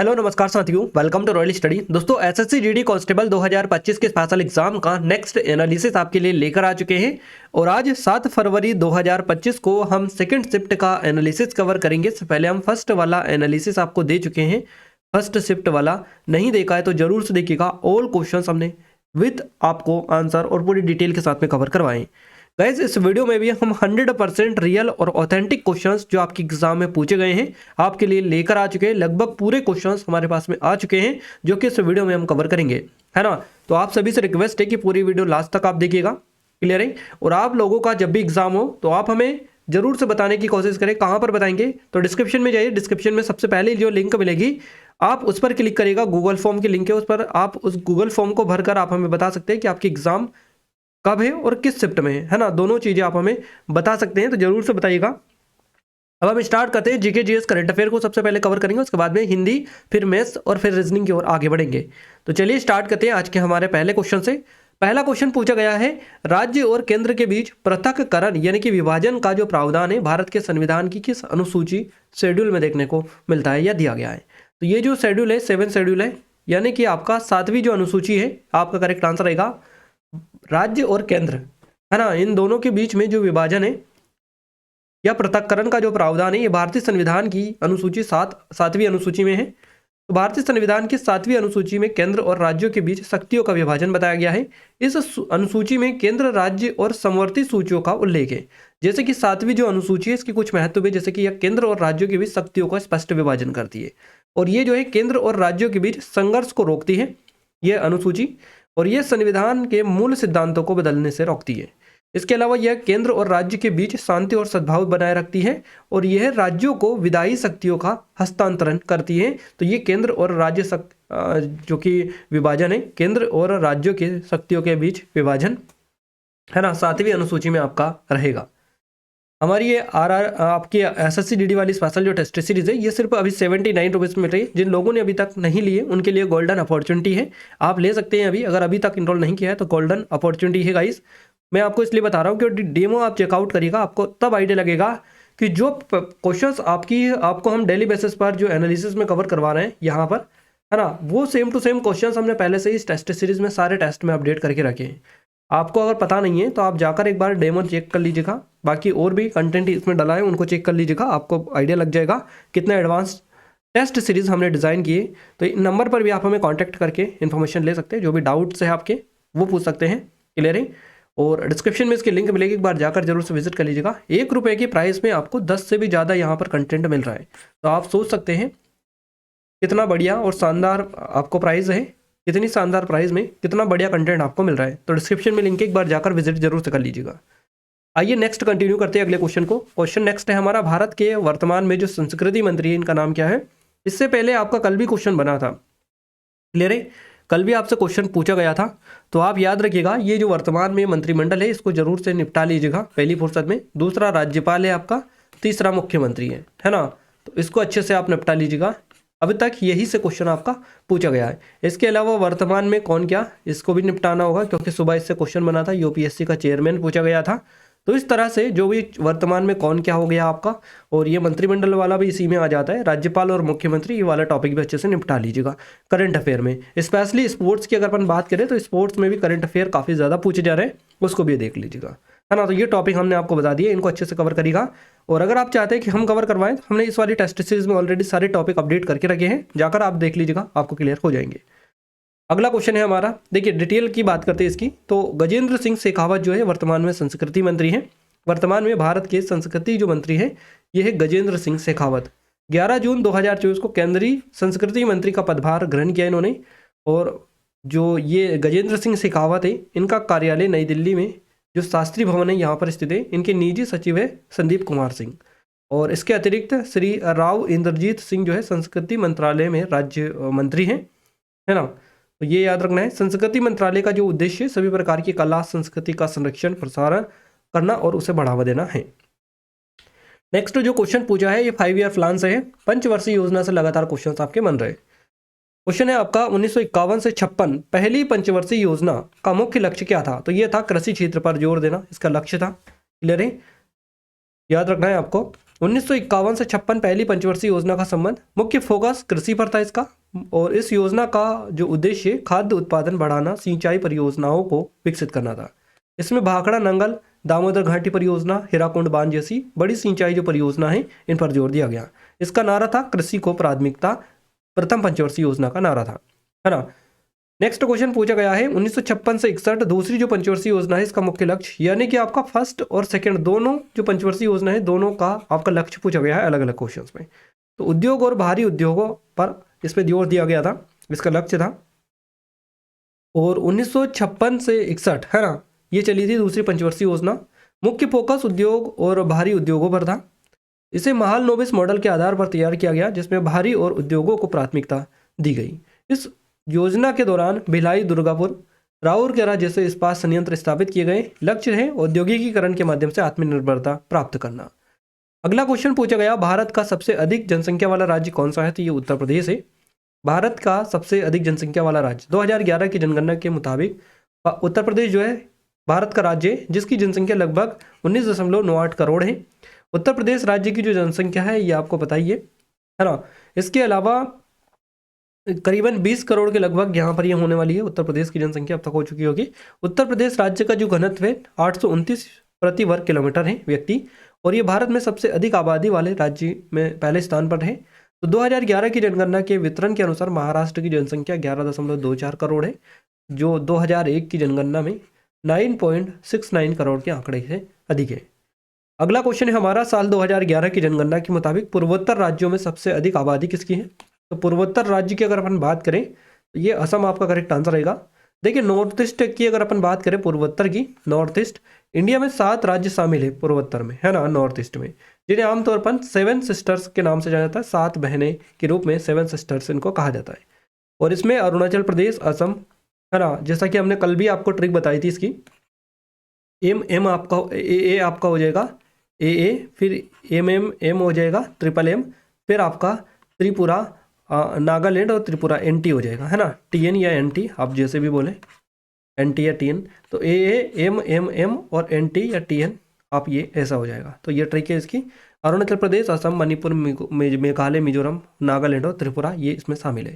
Hello नमस्कार साथियों, welcome to royal study. दोस्तों एसएससी जीडी कांस्टेबल 2025 के स्पेशल एग्जाम का नेक्स्ट एनालिसिस आपके लिए लेकर आ चुके हैं और आज 7 फरवरी 2025 को हम सेकंड शिफ्ट का एनालिसिस कवर करेंगे। इससे पहले हम फर्स्ट वाला एनालिसिस आपको दे चुके हैं। फर्स्ट शिफ्ट वाला नहीं देखा है तो जरूर से देखिएगा। ऑल क्वेश्चंस हमने विद आपको आंसर और पूरी डिटेल के साथ में कवर करवाएं। गाइस इस वीडियो में भी हम 100% रियल और ऑथेंटिक क्वेश्चंस जो आपके एग्जाम में पूछे गए हैं आपके लिए लेकर आ चुके हैं। लगभग पूरे क्वेश्चंस हमारे पास में आ चुके हैं जो कि इस वीडियो में हम कवर करेंगे, है ना। तो आप सभी से रिक्वेस्ट है कि पूरी वीडियो लास्ट तक आप देखिएगा, क्लियर है। और आप लोगों का जब भी एग्जाम हो तो आप हमें जरूर से बताने की कोशिश करें। कहाँ पर बताएंगे तो डिस्क्रिप्शन में जाइए। डिस्क्रिप्शन में सबसे पहले जो लिंक मिलेगी आप उस पर क्लिक करिएगा। गूगल फॉर्म की लिंक है, उस पर आप उस गूगल फॉर्म को भरकर आप हमें बता सकते हैं कि आपकी एग्जाम कब है और किस शिफ्ट में है ना। दोनों चीजें आप हमें बता सकते हैं, तो जरूर से बताइएगा। अब हम स्टार्ट करते हैं जीके जीएस करंट अफेयर को सबसे पहले कवर करेंगे, उसके बाद में हिंदी, फिर मैथ्स और फिर रीजनिंग की ओर आगे बढ़ेंगे। तो चलिए स्टार्ट करते हैं आज के हमारे पहले क्वेश्चन से। पहला क्वेश्चन पूछा गया है, राज्य और केंद्र के बीच पृथककरण यानी कि विभाजन का जो प्रावधान है भारत के संविधान की किस अनुसूची शेड्यूल में देखने को मिलता है या दिया गया है। तो ये जो शेड्यूल है 7 शेड्यूल है, यानी कि आपका 7वीं जो अनुसूची है। आपका करेक्ट आंसर रहेगा राज्य और केंद्र, है ना। इन दोनों के बीच में जो विभाजन है या पृथक्करण का जो प्रावधान है ये भारतीय संविधान की अनुसूची 7वीं अनुसूची में है। तो भारतीय संविधान की 7वीं अनुसूची में केंद्र और राज्यों के बीच शक्तियों का विभाजन बताया गया है। इस अनुसूची में केंद्र, राज्य और समवर्ती सूचियों का उल्लेख है। जैसे कि 7वीं जो अनुसूची है इसकी कुछ महत्व है, जैसे कि यह केंद्र और राज्यों के बीच शक्तियों का स्पष्ट विभाजन करती है और ये जो है केंद्र और राज्यों के बीच संघर्ष को रोकती है यह अनुसूची, और यह संविधान के मूल सिद्धांतों को बदलने से रोकती है। इसके अलावा यह केंद्र और राज्य के बीच शांति और सद्भाव बनाए रखती है और यह राज्यों को विधायी शक्तियों का हस्तांतरण करती है। तो ये केंद्र और राज्य जो कि विभाजन है, केंद्र और राज्यों के शक्तियों के बीच विभाजन, है ना, 7वीं अनुसूची में आपका रहेगा। हमारी ये आपकी एसएससी जीडी वाली स्पेशल जो टेस्ट सीरीज है ये सिर्फ अभी 79 रुपीज़ में मिल रही है। जिन लोगों ने अभी तक नहीं लिए उनके लिए गोल्डन अपॉर्चुनिटी है, आप ले सकते हैं अभी। अगर अभी तक इनरोल नहीं किया है तो गोल्डन अपॉर्चुनिटी है गाइस। मैं आपको इसलिए बता रहा हूँ कि डेमो आप चेकआउट करिएगा, आपको तब आइडिया लगेगा कि जो क्वेश्चंस आपको हम डेली बेसिस पर जो एनालिसिस में कवर करवा रहे हैं यहाँ पर, है ना, वो सेम टू सेम क्वेश्चंस हमने पहले से ही इस टेस्ट सीरीज में सारे टेस्ट में अपडेट करके रखे हैं। आपको अगर पता नहीं है तो आप जाकर एक बार डेमो चेक कर लीजिएगा। बाकी और भी कंटेंट इसमें डला है उनको चेक कर लीजिएगा, आपको आइडिया लग जाएगा कितना एडवांस टेस्ट सीरीज हमने डिज़ाइन किए। तो इन नंबर पर भी आप हमें कांटेक्ट करके इन्फॉर्मेशन ले सकते हैं, जो भी डाउट्स है आपके वो पूछ सकते हैं, क्लियर है। और डिस्क्रिप्शन में इसकी लिंक मिलेगी, एक बार जाकर जरूर से विजिट कर लीजिएगा। 1 रुपये की प्राइस में आपको 10 से भी ज़्यादा यहाँ पर कंटेंट मिल रहा है, तो आप सोच सकते हैं कितना बढ़िया और शानदार आपको प्राइस है, कितनी शानदार प्राइस में कितना बढ़िया कंटेंट आपको मिल रहा है। तो डिस्क्रिप्शन में लिंक एक बार जाकर विजिट जरूर से कर लीजिएगा। आइए नेक्स्ट कंटिन्यू करते हैं अगले क्वेश्चन को। क्वेश्चन नेक्स्ट है हमारा, भारत के वर्तमान में जो संस्कृति मंत्री है इनका नाम क्या है। इससे पहले आपका कल भी क्वेश्चन बना था, क्लियर है, कल भी आपसे क्वेश्चन पूछा गया था। तो आप याद रखिएगा ये जो वर्तमान में मंत्रिमंडल है इसको जरूर से निपटा लीजिएगा पहली फुर्सत में। दूसरा राज्यपाल है आपका, तीसरा मुख्यमंत्री है ना, तो इसको अच्छे से आप निपटा लीजिएगा। अभी तक यही से क्वेश्चन आपका पूछा गया है। इसके अलावा वर्तमान में कौन क्या, इसको भी निपटाना होगा क्योंकि सुबह इससे क्वेश्चन बना था, यूपीएससी का चेयरमैन पूछा गया था। तो इस तरह से जो भी वर्तमान में कौन क्या हो गया आपका, और ये मंत्रिमंडल वाला भी इसी में आ जाता है, राज्यपाल और मुख्यमंत्री, ये वाला टॉपिक भी अच्छे से निपटा लीजिएगा करंट अफेयर में। स्पेशली स्पोर्ट्स की अगर अपन बात करें तो स्पोर्ट्स में भी करंट अफेयर काफ़ी ज़्यादा पूछे जा रहे हैं, उसको भी देख लीजिएगा, है ना। तो ये टॉपिक हमने आपको बता दिए, इनको अच्छे से कवर करिएगा। और अगर आप चाहते हैं कि हम कवर करवाएं तो हमने इस वाली टेस्ट सीरीज में ऑलरेडी सारे टॉपिक अपडेट करके रखे हैं, जाकर आप देख लीजिएगा, आपको क्लियर हो जाएंगे। अगला क्वेश्चन है हमारा, देखिए डिटेल की बात करते हैं इसकी। तो गजेंद्र सिंह शेखावत जो है वर्तमान में संस्कृति मंत्री हैं। वर्तमान में भारत के संस्कृति जो मंत्री है ये है गजेंद्र सिंह शेखावत। 11 जून 2024 को केंद्रीय संस्कृति मंत्री का पदभार ग्रहण किया इन्होंने। और जो ये गजेंद्र सिंह शेखावत है इनका कार्यालय नई दिल्ली में जो शास्त्री भवन है यहाँ पर स्थित है। इनके निजी सचिव है संदीप कुमार सिंह, और इसके अतिरिक्त श्री राव इंद्रजीत सिंह जो है संस्कृति मंत्रालय में राज्य मंत्री हैं, है ना। तो ये याद रखना है, संस्कृति मंत्रालय का जो उद्देश्य सभी प्रकार की कला संस्कृति का संरक्षण प्रसारण करना और उसे बढ़ावा देना है। नेक्स्ट जो क्वेश्चन पूछा है ये 5 ईयर प्लान से है, पंचवर्षीय योजना से लगातार क्वेश्चन आपके बन रहे। क्वेश्चन है आपका 1951 से 56 पहली पंचवर्षीय योजना का मुख्य लक्ष्य क्या था। तो ये था कृषि क्षेत्र पर जोर देना, इसका लक्ष्य था, क्लियर है, याद रखना है आपको। 1951 से 56 पहली पंचवर्षीय योजना का संबंध, मुख्य फोकस कृषि पर था इसका, और इस योजना का जो उद्देश्य खाद्य उत्पादन बढ़ाना, सिंचाई परियोजनाओं को विकसित करना था। इसमें भाखड़ा नंगल, दामोदर घाटी परियोजना, हीराकुंड बांध जैसी बड़ी सिंचाई जो परियोजना है इन पर जोर दिया गया। इसका नारा था कृषि को प्राथमिकता, प्रथम पंचवर्षीय योजना का नारा था, है ना। नेक्स्ट क्वेश्चन पूछा गया है 1956 से 61 दूसरी जो पंचवर्षीय योजना है इसका मुख्य लक्ष्य, यानी कि आपका फर्स्ट और सेकंड दोनों जो पंचवर्षीय योजना है दोनों का आपका लक्ष्य पूछा गया है अलग अलग क्वेश्चंस में। तो उद्योग और भारी उद्योगों पर इस पे जोर दिया गया था, इसका लक्ष्य था। और 1956 से 61, है ना, ये चली थी दूसरी पंचवर्षीय योजना। मुख्य फोकस उद्योग और भारी उद्योगों पर था। इसे महालनोबिस मॉडल के आधार पर तैयार किया गया, जिसमें भारी और उद्योगों को प्राथमिकता दी गई। इस योजना के दौरान भिलाई, दुर्गापुर, राउरकेला जैसे इस्पात संयंत्र स्थापित किए गए। लक्ष्य है औद्योगिकीकरण के माध्यम से आत्मनिर्भरता प्राप्त करना। अगला क्वेश्चन पूछा गया, भारत का सबसे अधिक जनसंख्या वाला राज्य कौन सा है? तो ये उत्तर प्रदेश है। भारत का सबसे अधिक जनसंख्या वाला राज्य 2011 की जनगणना के मुताबिक उत्तर प्रदेश जो है भारत का राज्य है, जिसकी जनसंख्या लगभग 19.98 करोड़ है। उत्तर प्रदेश राज्य की जो जनसंख्या है ये आपको पता ही है ना। इसके अलावा करीबन 20 करोड़ के लगभग यहाँ पर ये होने वाली है उत्तर प्रदेश की जनसंख्या अब तक हो चुकी होगी। उत्तर प्रदेश राज्य का जो घनत्व है 829 प्रति वर्ग किलोमीटर है व्यक्ति, और ये भारत में सबसे अधिक आबादी वाले राज्य में पहले स्थान पर है। तो 2011 की जनगणना के वितरण के अनुसार महाराष्ट्र की जनसंख्या 11.24 करोड़ है, जो 2001 की जनगणना में 9.69 करोड़ के आंकड़े से अधिक है। अगला क्वेश्चन है हमारा, साल 2011 की जनगणना के मुताबिक पूर्वोत्तर राज्यों में सबसे अधिक आबादी किसकी है? तो पूर्वोत्तर राज्य की अगर अपन बात करें तो ये असम आपका करेक्ट आंसर रहेगा। देखिए नॉर्थ ईस्ट की अगर अपन बात करें पूर्वोत्तर की, नॉर्थ ईस्ट इंडिया में 7 राज्य शामिल है पूर्वोत्तर में, है ना, नॉर्थ ईस्ट में, जिन्हें आमतौर पर 7 सिस्टर्स के नाम से जाना जाता है। 7 बहनें के रूप में 7 सिस्टर्स इनको कहा जाता है। और इसमें अरुणाचल प्रदेश, असम, है ना, जैसा कि हमने कल भी आपको ट्रिक बताई थी इसकी। एम आपका ए आपका हो जाएगा ए, फिर एम हो जाएगा एम, फिर आपका त्रिपुरा, नागालैंड और त्रिपुरा NT हो जाएगा, है ना, TN या NT आप जैसे भी बोले, NT या TN। तो ए, एम और NT या TN आप ये ऐसा हो जाएगा। तो ये ट्रिक है इसकी। अरुणाचल प्रदेश, असम, मणिपुर, मेघालय, मिजोरम, नागालैंड और त्रिपुरा ये इसमें शामिल है।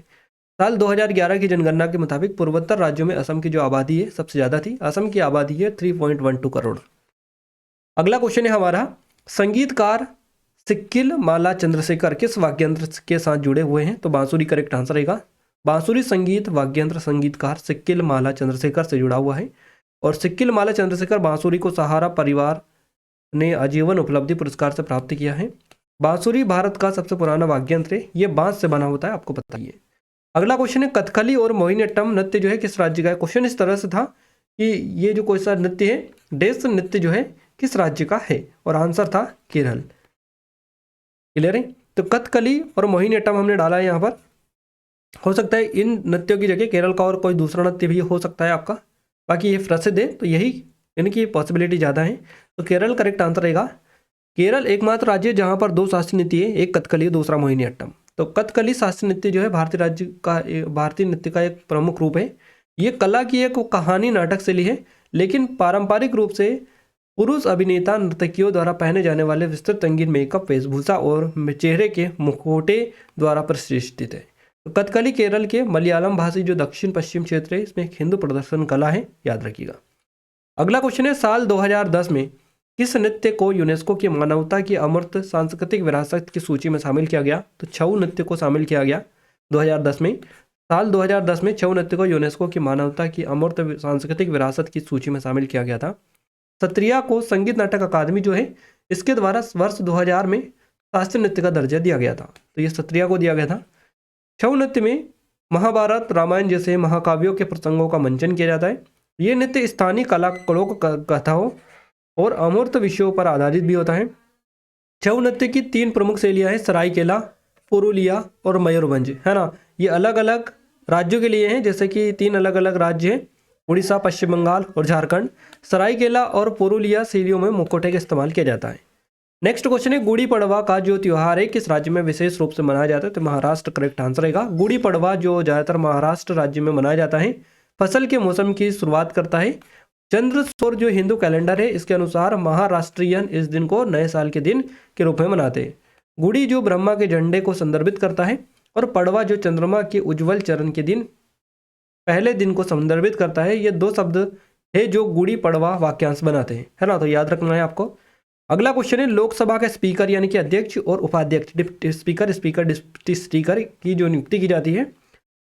साल 2011 की जनगणना के मुताबिक पूर्वोत्तर राज्यों में असम की जो आबादी है सबसे ज़्यादा थी। असम की आबादी है 3.12 करोड़। अगला क्वेश्चन है हमारा, संगीतकार सिक्किल माला चंद्रशेखर किस वाद्ययंत्र के साथ जुड़े हुए हैं? तो बांसुरी करेक्ट आंसर रहेगा। बांसुरी संगीत वाद्ययंत्र संगीतकार सिक्किल माला चंद्रशेखर से जुड़ा हुआ है। और सिक्किल माला चंद्रशेखर बांसुरी को सहारा परिवार ने आजीवन उपलब्धि पुरस्कार से प्राप्त किया है। बांसुरी भारत का सबसे पुराना वाद्ययंत्र है, ये बांस से बना होता है, आपको पता ही है। अगला क्वेश्चन है, कथकली और मोहिनीअट्टम नृत्य जो है किस राज्य का है? क्वेश्चन इस तरह से था कि ये जो कोई सा नृत्य है, डेस नृत्य जो है किस राज्य का है? और आंसर था केरल। क्लियर है? तो कथकली और मोहिनीअट्टम हमने डाला है यहाँ पर। हो सकता है इन नृत्यों की जगह केरल का और कोई दूसरा नृत्य भी हो सकता है आपका, बाकी ये प्रसिद्ध है तो यही इनकी पॉसिबिलिटी ज़्यादा है। तो केरल करेक्ट आंसर रहेगा। केरल एकमात्र राज्य है जहाँ पर 2 शास्त्रीय नृत्य है, एक कथकली दूसरा मोहिनीअट्टम। तो कथकली शास्त्रीय नृत्य जो है भारतीय नृत्य का एक प्रमुख रूप है। ये कला की एक कहानी नाटक शैली है, लेकिन पारंपरिक रूप से पुरुष अभिनेता नर्तकियों द्वारा पहने जाने वाले विस्तृत रंगीन मेकअप, वेशभूषा और चेहरे के मुखौटे द्वारा प्रतिष्ठित है। तो कथकली केरल के मलयालम भाषी जो दक्षिण पश्चिम क्षेत्र है इसमें एक हिंदू प्रदर्शन कला है, याद रखिएगा। अगला क्वेश्चन है, साल 2010 में किस नृत्य को यूनेस्को की मानवता की अमूर्त सांस्कृतिक विरासत की सूची में शामिल किया गया? तो छऊ नृत्य को शामिल किया गया 2010 में। साल 2010 में छऊ नृत्य को यूनेस्को की मानवता की अमूर्त सांस्कृतिक विरासत की सूची में शामिल किया गया था। सत्रिया को संगीत नाटक अकादमी जो है इसके द्वारा वर्ष 2000 में शास्त्रीय नृत्य का दर्जा दिया गया था, तो ये सत्रिया को दिया गया था। छऊ नृत्य में महाभारत, रामायण जैसे महाकाव्यों के प्रसंगों का मंचन किया जाता है। ये नृत्य स्थानीय कला, लोक कथाओं और अमूर्त विषयों पर आधारित भी होता है। छऊ नृत्य की 3 प्रमुख शैलियाँ हैं, सरायकेला, पुरुलिया और मयूरभंज, है ना। ये अलग अलग राज्यों के लिए हैं, जैसे कि 3 अलग अलग राज्य हैं, उड़ीसा, पश्चिम बंगाल और झारखंड। सरायकेला और पुरुलिया शैलियों में मुखौटे का इस्तेमाल किया जाता है। नेक्स्ट क्वेश्चन है, गुड़ी पड़वा का जो त्यौहार है किस राज्य में विशेष रूप से मनाया जाता है? तो महाराष्ट्र करेक्ट आंसर रहेगा। गुड़ी पड़वा जो ज़्यादातर महाराष्ट्र राज्य में मनाया जाता है, फसल के मौसम की शुरुआत करता है चंद्र सौर जो हिंदू कैलेंडर है इसके अनुसार महाराष्ट्रियन इस दिन को नए साल के दिन के रूप में मनाते हैं। गुड़ी जो ब्रह्मा के झंडे को संदर्भित करता है और पड़वा जो चंद्रमा के उज्जवल चरण के दिन पहले दिन को संदर्भित करता है। ये दो शब्द है जो गुड़ी पड़वा वाक्यांश बनाते हैं, है ना, तो याद रखना है आपको। अगला क्वेश्चन है लोकसभा के स्पीकर यानी कि अध्यक्ष और उपाध्यक्ष, डिप्टी स्पीकर, डिप्टी स्पीकर की जो नियुक्ति की जाती है,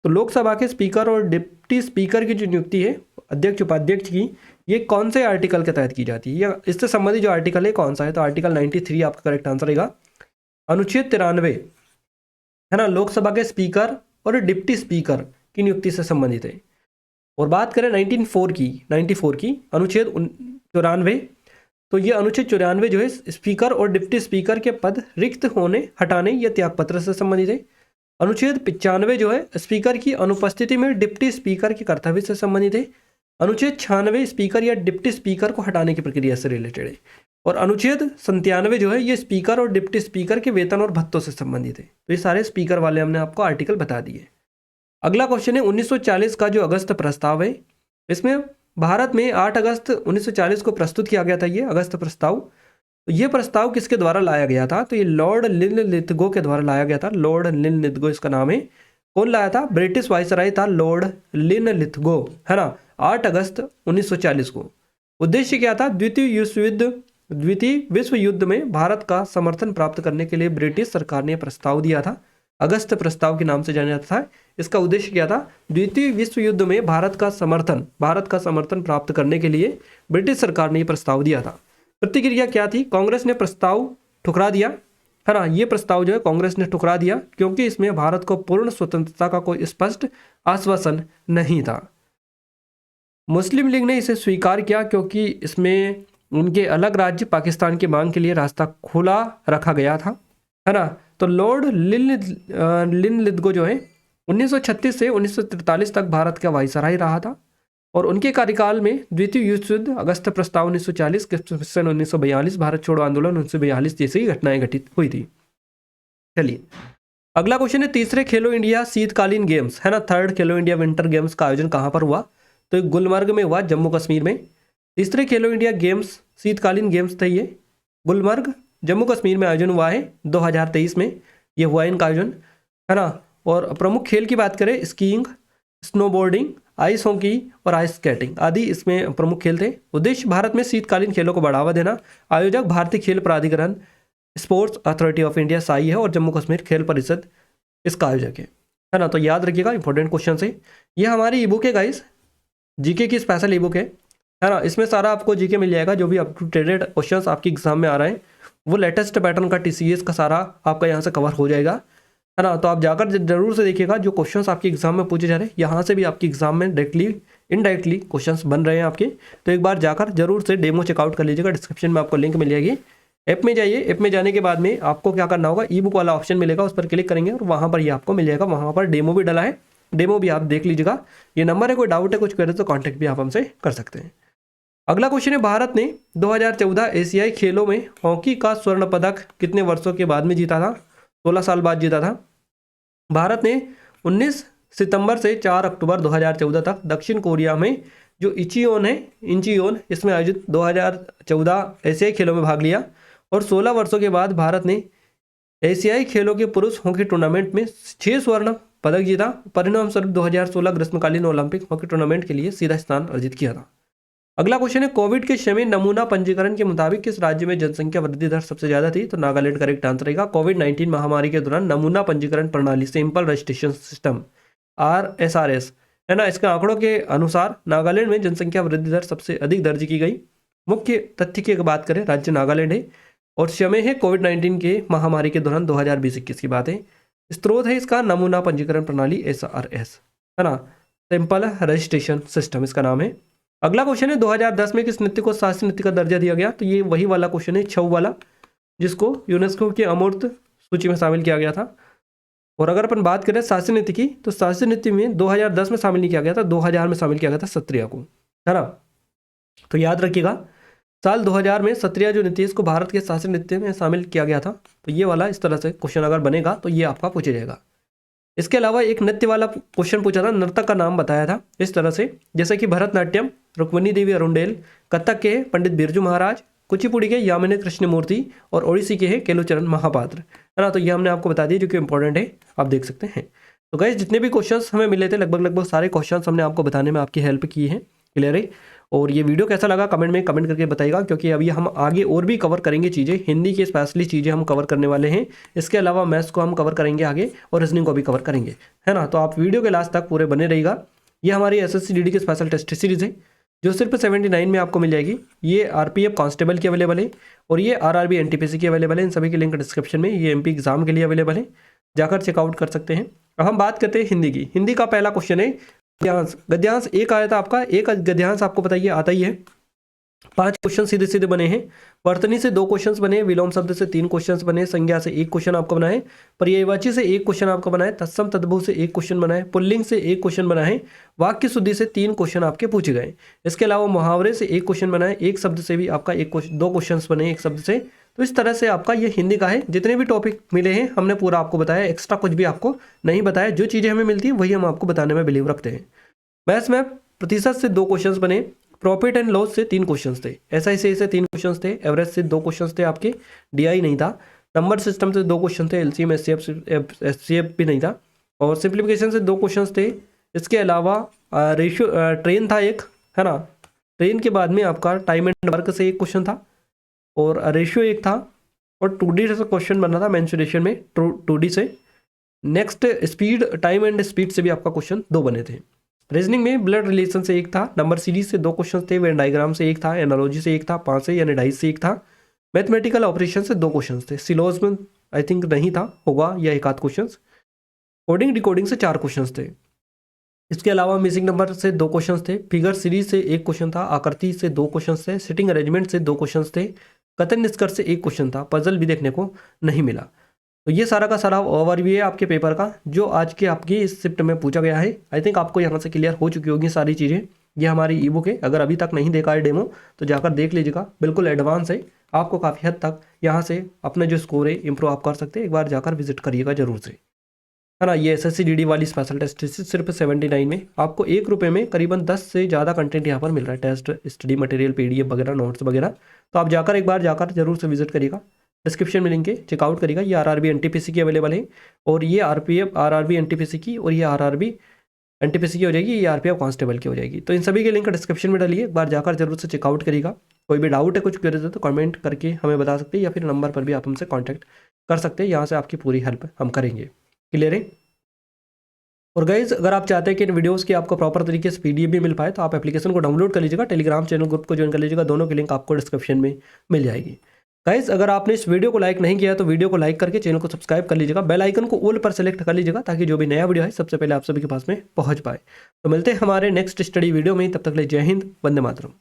तो लोकसभा के स्पीकर और डिप्टी स्पीकर की जो नियुक्ति है अध्यक्ष उपाध्यक्ष की, ये कौन से आर्टिकल के तहत की जाती है या इससे संबंधित जो आर्टिकल है कौन सा है, तो आर्टिकल 93 आपका करेक्ट आंसर रहेगा। अनुच्छेद 93 है ना, लोकसभा के स्पीकर और डिप्टी स्पीकर की नियुक्ति से संबंधित है। और बात करें 94 की अनुच्छेद 94, तो ये अनुच्छेद 94 जो है स्पीकर और डिप्टी स्पीकर के पद रिक्त होने, हटाने या त्यागपत्र से संबंधित है। अनुच्छेद 95 जो है स्पीकर की अनुपस्थिति में डिप्टी स्पीकर के कर्तव्य से संबंधित है। अनुच्छेद 96 स्पीकर या डिप्टी स्पीकर को हटाने की प्रक्रिया से रिलेटेड है। और अनुच्छेद 97 जो है ये स्पीकर और डिप्टी स्पीकर के वेतन और भत्तों से संबंधित है। तो ये सारे स्पीकर वाले हमने आपको आर्टिकल बता दिए। अगला क्वेश्चन है 1940 का जो अगस्त प्रस्ताव है, इसमें भारत में 8 अगस्त 1940 को प्रस्तुत किया गया था ये अगस्त प्रस्ताव। तो ये प्रस्ताव किसके द्वारा लाया गया था, तो ये लॉर्ड लिनलिथगो के द्वारा लाया गया था। लॉर्ड लिनलिथगो इसका नाम है। कौन लाया था, ब्रिटिश वायसराय था लॉर्ड लिनलिथगो, है ना, 8 अगस्त 1940 को। उद्देश्य क्या था, द्वितीय विश्व युद्ध में भारत का समर्थन प्राप्त करने के लिए ब्रिटिश सरकार ने प्रस्ताव दिया था। अगस्त प्रस्ताव के नाम से जाना जाता था। इसका उद्देश्य क्या था, द्वितीय विश्व युद्ध में भारत का समर्थन प्राप्त करने के लिए ब्रिटिश सरकार ने यह प्रस्ताव दिया था। प्रतिक्रिया क्या थी, कांग्रेस ने प्रस्ताव ठुकरा दिया, है ना, ये प्रस्ताव जो है कांग्रेस ने ठुकरा दिया क्योंकि इसमें भारत को पूर्ण स्वतंत्रता का कोई स्पष्ट आश्वासन नहीं था। मुस्लिम लीग ने इसे स्वीकार किया क्योंकि इसमें उनके अलग राज्य पाकिस्तान की मांग के लिए रास्ता खुला रखा गया था, है ना। तो लॉर्ड लिनलिथगो जो है 1936 से 1943 तक भारत का वायसराय रहा था और उनके कार्यकाल में द्वितीय विश्व युद्ध, अगस्त प्रस्ताव 1940, क्रिप्सन 1942, भारत छोड़ो आंदोलन 1942 जैसी घटनाएं घटित हुई थी। चलिए अगला क्वेश्चन है तीसरे खेलो इंडिया शीतकालीन गेम्स, है ना, थर्ड खेलो इंडिया विंटर गेम्स का आयोजन कहाँ पर हुआ, तो गुलमर्ग में हुआ, जम्मू कश्मीर में। तीसरे खेलो इंडिया गेम्स शीतकालीन गेम्स थे ये गुलमर्ग जम्मू कश्मीर में आयोजन हुआ है 2023 में ये हुआ है इनका आयोजन, है ना। और प्रमुख खेल की बात करें स्कीइंग, स्नोबोर्डिंग, आइस हॉकी और आइस स्केटिंग आदि इसमें प्रमुख खेल थे। उद्देश्य भारत में शीतकालीन खेलों को बढ़ावा देना। आयोजक भारतीय खेल प्राधिकरण sports authority of India Sai है और जम्मू कश्मीर खेल परिषद इसका आयोजक है ना। तो याद रखिएगा इंपॉर्टेंट क्वेश्चन है। ये हमारी ई बुक है गाइस, जीके की स्पेशल ई बुक है ना। इसमें सारा आपको जीके मिल जाएगा, जो भी अप टू डेटेड क्वेश्चंस आपकी एग्जाम में आ रहे हैं वो लेटेस्ट पैटर्न का टीसीएस का सारा आपका यहाँ से कवर हो जाएगा, है ना। तो आप जाकर जरूर से देखिएगा जो क्वेश्चंस आपके एग्जाम में पूछे जा रहे हैं, यहाँ से भी आपकी एग्जाम में डायरेक्टली इनडायरेक्टली क्वेश्चंस बन रहे हैं आपके। तो एक बार जाकर जरूर से डेमो चेकआउट कर लीजिएगा, डिस्क्रिप्शन में आपको लिंक मिल जाएगी। ऐप में जाइए, ऐप में जाने के बाद में आपको क्या करना होगा, ई बुक वाला ऑप्शन मिलेगा, उस पर क्लिक करेंगे और वहाँ पर ये आपको मिल जाएगा। वहाँ पर डेमो भी डला है, डेमो भी आप देख लीजिएगा। ये नंबर है, कोई डाउट है कुछ करे तो कॉन्टैक्ट भी आप हमसे कर सकते हैं। अगला क्वेश्चन है भारत ने 2014 एशियाई खेलों में हॉकी का स्वर्ण पदक कितने वर्षों के बाद में जीता था, 16 साल बाद जीता था। भारत ने 19 सितंबर से 4 अक्टूबर 2014 तक दक्षिण कोरिया में जो इंचियोन इसमें आयोजित 2014 एशियाई खेलों में भाग लिया और 16 वर्षों के बाद भारत ने एशियाई खेलों के पुरुष हॉकी टूर्नामेंट में 6 स्वर्ण पदक जीता। परिणाम स्वरूप 2016 ग्रीष्मकालीन ओलंपिक हॉकी टूर्नामेंट के लिए सीधा स्थान अर्जित किया था। अगला क्वेश्चन है कोविड के समय नमूना पंजीकरण के मुताबिक किस राज्य में जनसंख्या वृद्धि दर सबसे ज्यादा थी, तो नागालैंड करेक्ट आंसर रहेगा। कोविड-19 महामारी के दौरान नमूना पंजीकरण प्रणाली सिंपल रजिस्ट्रेशन सिस्टम RSRS, है ना, इसके आंकड़ों के अनुसार नागालैंड में जनसंख्या वृद्धि दर सबसे अधिक दर्ज की गई। मुख्य तथ्य की बात करें राज्य नागालैंड है और समय है कोविड-19 के महामारी के दौरान 2020-21 की बात है। स्रोत है इसका नमूना पंजीकरण प्रणाली SRS, है ना, सिंपल रजिस्ट्रेशन सिस्टम इसका नाम है। अगला क्वेश्चन है 2010 में किस नृत्य को शास्त्रीय नृत्य का दर्जा दिया गया, तो ये वही वाला क्वेश्चन है छऊ वाला, जिसको यूनेस्को की अमूर्त सूची में शामिल किया गया था। और अगर अपन बात करें शास्त्रीय नृत्य की, तो शास्त्रीय नृत्य में 2010 में शामिल नहीं किया गया था, 2000 में शामिल किया गया था सत्रिया को, है ना। तो याद रखिएगा साल 2000 में सत्रिया जो नृत्य इसको भारत के शास्त्रीय नृत्य में शामिल किया गया था। तो ये वाला इस तरह से क्वेश्चन अगर बनेगा तो ये आपका पूछा जाएगा। इसके अलावा एक नृत्य वाला क्वेश्चन पूछा था, नर्तक का नाम बताया था इस तरह से, जैसे कि भरतनाट्यम रुक्मिणी देवी अरुंडेल, कथक के पंडित बिरजू महाराज, कुचिपुड़ी के यामिनी कृष्णमूर्ति और ओडिसी के हैं केलुचरण महापात्र, है ना। तो ये हमने आपको बता दिया जो कि इंपॉर्टेंट है, आप देख सकते हैं। तो गाइस जितने भी क्वेश्चंस हमें मिले थे लगभग सारे क्वेश्चंस हमने आपको बताने में आपकी हेल्प की है, क्लियर है। और ये वीडियो कैसा लगा कमेंट में कमेंट करके बताइएगा, क्योंकि अभी हम आगे और भी कवर करेंगे चीज़ें, हिंदी की स्पेशली चीज़ें हम कवर करने वाले हैं। इसके अलावा मैथ्स को हम कवर करेंगे आगे और रीजनिंग को भी कवर करेंगे, है ना। तो आप वीडियो के लास्ट तक पूरे बने रहिएगा। ये हमारी SSC DD की स्पेशल टेस्ट सीरीज़ है जो सिर्फ 79 में आपको मिल जाएगी। ये RPF कांस्टेबल की अवेलेबल है और ये RRB NTPC की अवेलेबल है। इन सभी के लिंक डिस्क्रिप्शन में, ये MP एग्जाम के लिए अवेलेबल है, जाकर चेकआउट कर सकते हैं। अब हम बात करते हैं हिंदी की। हिंदी का पहला क्वेश्चन है गद्यांश। गद्यांश एक आया था आपका, एक गद्यांश आपको बताइए आता ही है। 5 क्वेश्चन सीधे सीधे बने हैं। वर्तनी से 2 क्वेश्चंस बने, विलोम शब्द से 3 क्वेश्चंस बने, संज्ञा से 1 क्वेश्चन आपको बना है, पर्यायवाची से 1 क्वेश्चन आपका बना है, तत्सम तद्भव से 1 क्वेश्चन बना है, पुल्लिंग से 1 क्वेश्चन बना है, वाक्य शुद्धि से 3 क्वेश्चन आपके पूछे गए। इसके अलावा मुहावरे से 1 क्वेश्चन बना है, एक शब्द से भी आपका 2 क्वेश्चन बने एक शब्द से। तो इस तरह से आपका ये हिंदी का है। जितने भी टॉपिक मिले हैं हमने पूरा आपको बताया, एक्स्ट्रा कुछ भी आपको नहीं बताया। जो चीज़ें हमें मिलती हैं वही हम आपको बताने में बिलीव रखते हैं। मैथ्स में प्रतिशत से 2 क्वेश्चन बने, प्रॉफिट एंड लॉस से 3 क्वेश्चंस थे, SI से 3 क्वेश्चंस थे, एवरेज से 2 क्वेश्चंस थे आपके, DI नहीं था, नंबर सिस्टम से 2 क्वेश्चन थे, LCM SCF भी नहीं था, और सिंप्लीफिकेशन से 2 क्वेश्चंस थे। इसके अलावा रेशियो ट्रेन था एक, है ना। ट्रेन के बाद में आपका टाइम एंड वर्क से 1 क्वेश्चन था और रेशियो 1 था, और 2D से क्वेश्चन बना था मेंसुरेशन में 2D से। Next speed, time and speed से भी आपका क्वेश्चन 2 बने थे। रीजनिंग में ब्लड रिलेशन से 1 था, नंबर सीरीज से 2 क्वेश्चन थे, वेन डायग्राम से 1 था, एनालॉजी से 1 था, 5 से यानी 2.5 से 1 था, मैथमेटिकल ऑपरेशन से 2 क्वेश्चन थे, सिलोज में आई थिंक नहीं था, होगा या 1 आध क्वेश्चन, कोडिंग डिकोडिंग से 4 क्वेश्चन थे। इसके अलावा मिसिंग नंबर से 2 क्वेश्चन थे, फिगर सीरीज से 1 क्वेश्चन था, आकृति से 2 क्वेश्चन थे, सिटिंग अरेंजमेंट से 2 क्वेश्चन थे, कथन निष्कर्ष से 1 क्वेश्चन था, पजल भी देखने को नहीं मिला। तो ये सारा का सारा ओवरव्यू है आपके पेपर का जो आज के आपकी इस शिफ्ट में पूछा गया है। आई थिंक आपको यहाँ से क्लियर हो चुकी होगी सारी चीज़ें। ये हमारी ई बुक है, अगर अभी तक नहीं देखा है डेमो तो जाकर देख लीजिएगा, बिल्कुल एडवांस है। आपको काफ़ी हद तक यहाँ से अपने जो स्कोर है इंप्रूव आप कर सकते हैं, एक बार जाकर विजिट करिएगा जरूर से, है ना। ये SSC DD वाली स्पेशल टेस्ट सिर्फ 79 में आपको 1 रुपये में करीबन 10 से ज़्यादा कंटेंट यहाँ पर मिल रहा है, टेस्ट, स्टडी मटेरियल, PDF वगैरह, नोट्स वगैरह। तो आप जाकर एक बार जाकर जरूर से विजिट करिएगा, डिस्क्रिप्शन में लिंक है, चेकआउट करिएगा। ये RRB NTPC की अवेलेबल है, और ये RPF RRB NTPC की, और ये RRB NTPC की हो जाएगी, ये RPF कांस्टेबल की हो जाएगी। तो इन सभी के लिंक डिस्क्रिप्शन में डालिए, एक बार जाकर जरूर से चेकआउट करिएगा। कोई भी डाउट है, कुछ क्वेरीज है तो कमेंट करके हमें बता सकते हैं, या फिर नंबर पर भी आप हमसे कॉन्टैक्ट कर सकते हैं, यहाँ से आपकी पूरी हेल्प हम करेंगे, क्लियर है। और गाइज अगर आप चाहते हैं कि इन वीडियोस की आपको प्रॉपर तरीके से PDF भी मिल पाए तो आप एप्लीकेशन को डाउनलोड कर लीजिएगा, टेलीग्राम चैनल ग्रुप को ज्वाइन कर लीजिएगा, दोनों की लिंक आपको डिस्क्रिप्शन में मिल जाएगी। गाइज अगर आपने इस वीडियो को लाइक नहीं किया तो वीडियो को लाइक करके चैनल को सब्सक्राइब कर लीजिएगा, बेल आइकन को ऑल पर सेलेक्ट कर लीजिएगा, ताकि जो भी नया वीडियो है सबसे पहले आप सभी के पास में पहुंच पाए। तो मिलते हैं हमारे नेक्स्ट स्टडी वीडियो में, तब तक के लिए जय हिंद, वंदे मातरम।